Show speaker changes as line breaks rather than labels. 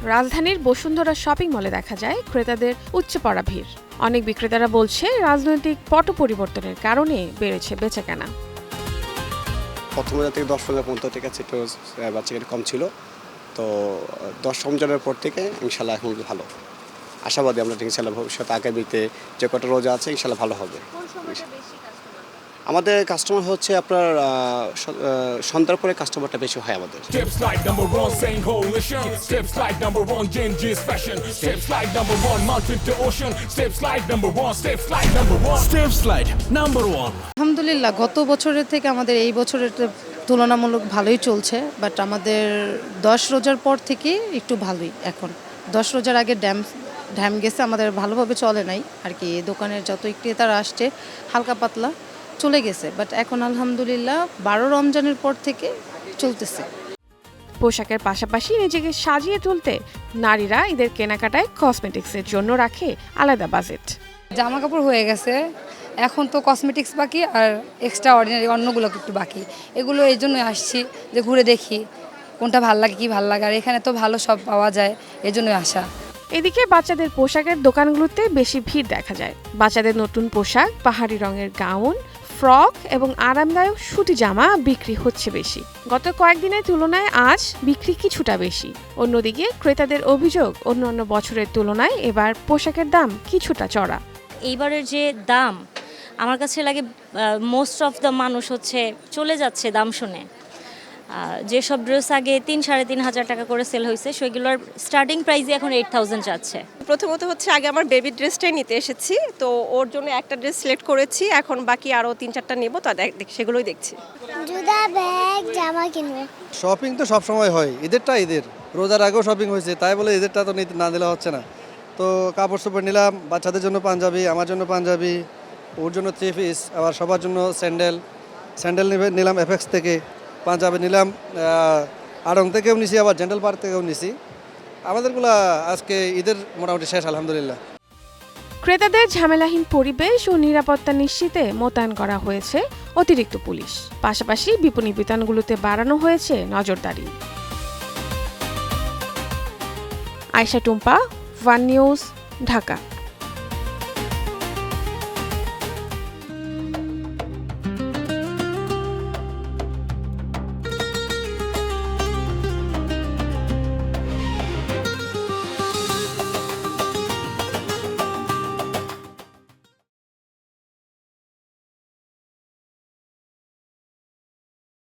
রাজধানীর বসুন্ধরা শপিং মলে দেখা যায় ক্রেতাদের উপচে পড়া ভিড়। অনেক বিক্রেতারা বলছে রাজনৈতিক পট পরিবর্তনের কারণে বেড়েছে বেচাকেনা।
প্রথমে থেকে 10-15 থেকে একটু বাচ্চাদের কম ছিল, তো 10 রমজানের পর থেকে ইনশাল্লাহ এখন ভালো আশাবাদী আমরা, ইনশাল্লাহ ভবিষ্যতে আগামীতে যে কটা রোজা আছে ইনশাল্লাহ ভালো হবে। আমাদের কাস্টমার হচ্ছে আপনার সন্ধ্যার পরে কাস্টমারটা বেশি হয় আমাদের।
আলহামদুলিল্লাহ গত বছরের থেকে আমাদের এই বছরের তুলনামূলক ভালোই চলছে, বাট আমাদের 10 রোজার পর থেকে একটু ভালোই। এখন 10 রোজার আগে ড্যাম গেছে, আমাদের ভালোভাবে চলে নাই আর কি। দোকানের যত ক্রেতারা আসছে হালকা পাতলা চলে গেছে, বাট এখন আলহামদুলিল্লাহ 12 রমজানের পর থেকে চলতেছে।
পোশাকের পাশাপাশি নিজেকে সাজিয়ে তুলতে নারীরা ঈদের কেনাকাটায় কসমেটিক্সের জন্য রাখে আলাদা বাজেট।
জামা কাপড় হয়ে গেছে, এখন তো কসমেটিক্স বাকি আর এক্সট্রা অর্ডিনারি অন্যগুলো একটু বাকি। এগুলো এই জন্য আসছি যে ঘুরে দেখি কোনটা ভাল লাগে, কি ভাল লাগে, আর এখানে তো ভালো সব পাওয়া যায়, এই জন্যই আসা।
এদিকে বাচ্চাদের পোশাকের দোকানগুলোতে বেশি ভিড় দেখা যায়। বাচ্চাদের নতুন পোশাক, পাহাড়ি রঙের গাউন, ফ্রক এবং আরামদায়ক সুতি জামা বিক্রি হচ্ছে বেশি। গত কয়েকদিনের তুলনায় আজ বিক্রি কিছুটা বেশি। অন্যদিকে ক্রেতাদের অভিযোগ, অন্যান্য বছরের তুলনায় এবার পোশাকের দাম কিছুটা চড়া।
এইবারের যে দাম আমার কাছে লাগে মোস্ট অফ দ্য মানুষ চলে যাচ্ছে দাম শুনে। যেসব ড্রেস আগে 3-3.5 টাকা করে সেল হয়েছে সেগুলোর স্টার্টিং প্রাইসই এখন 8000 যাচ্ছে।
প্রথমত আগে আমার বেবি ড্রেসটাই নিতে এসেছি, তো ওর জন্য একটা ড্রেস সিলেক্ট করেছি, এখন বাকি আরও 3-4টা নেবো, তো সেগুলোই দেখছি।
জুতা, ব্যাগ, জামা কিনবো।
শপিং তো সবসময় হয়, ঈদের রোজার আগেও শপিং হয়েছে, তাই বলে ঈদেরটা তো না দিলে হচ্ছে না। তো কাপড় চোপড় নিলাম, বাচ্চাদের জন্য পাঞ্জাবি, আমার জন্য পাঞ্জাবি, ওর জন্য 3 পিস, আবার সবার জন্য স্যান্ডেল নিলাম এফএক্স থেকে, পাঞ্জাবি নিলাম আড়ং থেকেও নিছি, আবার জেন্টাল পার্ক থেকেও নিছি। আমাদেরগুলা আজকে ঈদের মোটামুটি শেষ আলহামদুলিল্লাহ।
ক্রেতাদের ঝামেলাহীন পরিবেশ ও নিরাপত্তা নিশ্চিতে মোতায়েন করা হয়েছে অতিরিক্ত পুলিশ। পাশাপাশি বিপণী বিতানগুলোতে বাড়ানো হয়েছে নজরদারি। Ayesha Tumpa, one news, Dhaka.